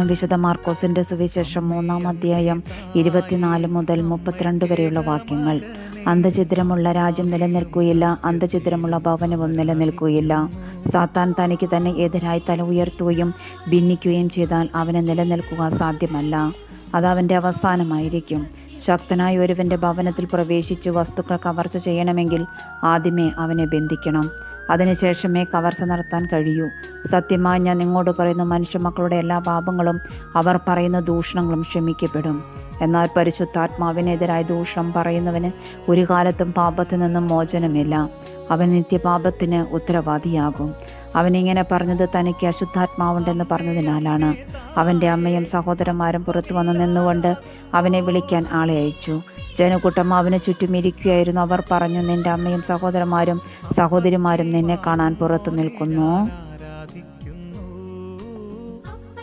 വിശുദ്ധ മാർക്കോസിന്റെ സുവിശേഷം 3-ാം അധ്യായം 24 മുതൽ 32 വരെയുള്ള വാക്യങ്ങൾ. അന്ധഛിദ്രമുള്ള രാജ്യം നിലനിൽക്കുകയില്ല, അന്ധഛിദ്രമുള്ള ഭവനവും നിലനിൽക്കുകയില്ല. സാത്താൻ തനിക്ക് തന്നെ എതിരായി തല ഉയർത്തുകയും ഭിന്നിക്കുകയും ചെയ്താൽ അവന് നിലനിൽക്കുക സാധ്യമല്ല. അതവൻ്റെ അവസാനമായിരിക്കും. ശക്തനായ ഒരുവൻ്റെ ഭവനത്തിൽ പ്രവേശിച്ച് വസ്തുക്കൾ കവർച്ച ചെയ്യണമെങ്കിൽ ആദ്യമേ അവനെ ബന്ധിക്കണം. അതിനുശേഷമേ കവർച്ച നടത്താൻ കഴിയൂ. സത്യമായി ഞാൻ നിങ്ങളോട് പറയുന്നു, മനുഷ്യമക്കളുടെ എല്ലാ പാപങ്ങളും അവർ പറയുന്ന ദൂഷണങ്ങളും ക്ഷമിക്കപ്പെടും. എന്നാൽ പരിശുദ്ധാത്മാവിനെതിരായി ദൂഷണം പറയുന്നവന് ഒരു കാലത്തും പാപത്തിൽ നിന്നും മോചനമില്ല. അവൻ നിത്യപാപത്തിന് ഉത്തരവാദിയാകും. അവനിങ്ങനെ പറഞ്ഞത് തനിക്ക് അശുദ്ധാത്മാവുണ്ടെന്ന് പറഞ്ഞതിനാലാണ്. അവൻ്റെ അമ്മയും സഹോദരന്മാരും പുറത്തു വന്ന് നിന്നുകൊണ്ട് അവനെ വിളിക്കാൻ ആളെ അയച്ചു. ജനക്കൂട്ടം അവന് ചുറ്റും ഇരിക്കുകയായിരുന്നു. അവർ പറഞ്ഞു, നിന്റെ അമ്മയും സഹോദരന്മാരും സഹോദരിമാരും നിന്നെ കാണാൻ പുറത്തു നിൽക്കുന്നു.